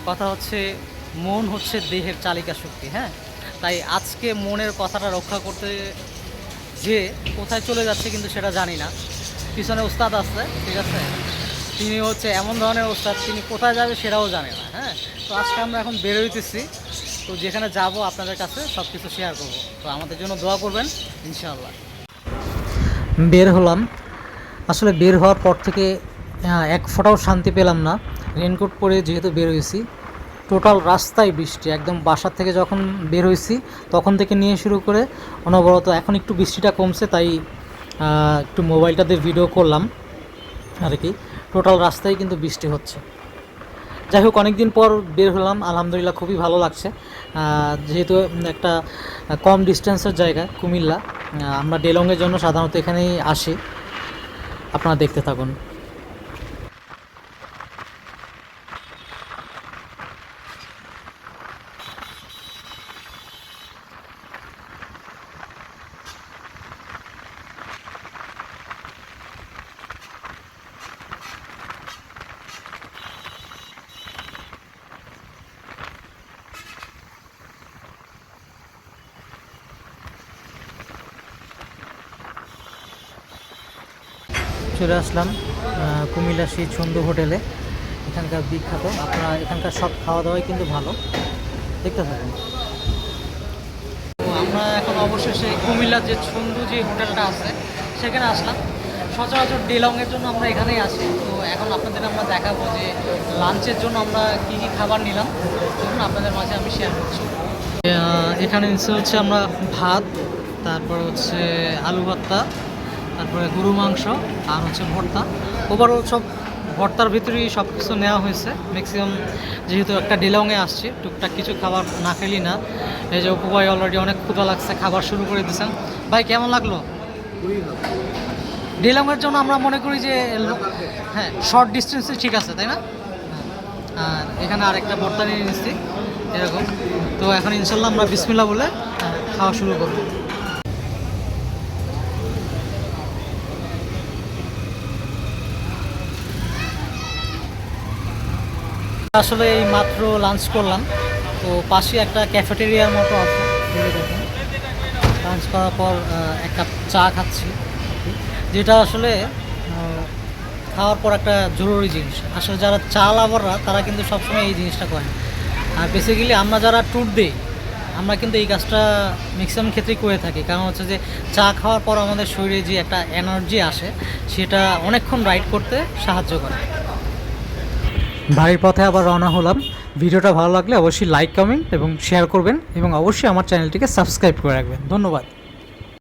কথা হচ্ছে মন হচ্ছে দেহের চালিকা শক্তি, হ্যাঁ। তাই আজকে মনের কথাটা রক্ষা করতে যে কোথায় চলে যাচ্ছে কিন্তু সেটা জানি না। পিছনে ওস্তাদ আছে, ঠিক আছে, তিনি হচ্ছে এমন ধরনের ওস্তাদ, তিনি কোথায় যাবে সেটাও জানে না, হ্যাঁ। তো আজকে আমরা এখন বের হইতেছি, তো যেখানে যাব আপনাদের কাছে সব কিছু শেয়ার করব। তো আমাদের জন্য দোয়া করবেন ইনশাআল্লাহ। বের হলাম, আসলে বের হওয়ার পর থেকে এক ফোঁটাও শান্তি পেলাম না। রেনকোট পরে যেহেতু বের হয়েছি, টোটাল রাস্তায় বৃষ্টি, একদম বাসার থেকে যখন বের হয়েছি তখন থেকে নিয়ে শুরু করে অনবরত। এখন একটু বৃষ্টিটা কমছে, তাই একটু মোবাইলটা দিয়ে ভিডিও করলাম আর কি। টোটাল রাস্তায় কিন্তু বৃষ্টি হচ্ছে। যাই হোক, অনেক দিন পর বের হলাম, আলহামদুলিল্লাহ খুবই ভালো লাগছে। যেহেতু একটা কম ডিস্টেন্সের জায়গা কুমিল্লা, আমরা ডেলংয়ের জন্য সাধারণত এখানেই আসি। আপনারা দেখতে থাকুন। চলে আসলাম কুমিল্লা সেই ছন্দু হোটেলে। এখানকার বিখ্যাত, আপনারা এখানকার সব খাওয়া দাওয়াই কিন্তু ভালো, দেখতে থাকুন। তো আমরা এখন অবশেষে কুমিল্লার যে ছন্দু যে হোটেলটা আছে সেখানে আসলাম। সচরাচর ডেলংয়ের জন্য আমরা এখানেই আসি। তো এখন আপনাদের আমরা দেখাবো যে লাঞ্চের জন্য আমরা কী কী খাবার নিলাম, ধরুন আপনাদের মাঝে আমি শেয়ার করছি। এখানে হচ্ছে আমরা ভাত, তারপর হচ্ছে আলু ভর্তা, তারপরে গরু মাংস, আর হচ্ছে ভর্তা। ওভারঅল সব ভর্তার ভিতরেই সব কিছু নেওয়া হয়েছে ম্যাক্সিমাম। যেহেতু একটা ডেলংয়ে আসছি, টুকটাক কিছু খাবার না খেলি না। এই যে উপবাই অলরেডি অনেক ক্ষুধা লাগছে, খাবার শুরু করে দিয়েছেন। ভাই কেমন লাগলো? ডেলংয়ের জন্য আমরা মনে করি যে হ্যাঁ, শর্ট ডিস্টেন্সে ঠিক আছে, তাই না? আর এখানে আরেকটা ভর্তা নিয়ে নিচ্ছি এরকম। তো এখন ইনশাল্লাহ আমরা বিসমিল্লাহ বলে খাওয়া শুরু করব। আসলে এই মাত্র লাঞ্চ করলাম, তো পাশে একটা ক্যাফেটেরিয়ার মতো আছে, দেখুন। লাঞ্চ করার পর এক কাপ চা খাচ্ছি, যেটা আসলে খাওয়ার পর একটা জরুরি জিনিস। আসলে যারা চা লাভাররা তারা কিন্তু সবসময় এই জিনিসটা করে। আর বেসিক্যালি আমরা যারা ট্যুর দিই, আমরা কিন্তু এই কাজটা ম্যাক্সিমাম ক্ষেত্রেই করে থাকি। কারণ হচ্ছে যে চা খাওয়ার পর আমাদের শরীরে যে একটা এনার্জি আসে, সেটা অনেকক্ষণ রাইড করতে সাহায্য করে। বাড়ির পথে আবার রওনা হলাম। ভিডিওটা ভালো লাগলে অবশ্যই লাইক, কমেন্ট এবং শেয়ার করবেন, এবং অবশ্যই আমার চ্যানেলটিকে সাবস্ক্রাইব করে রাখবেন। ধন্যবাদ।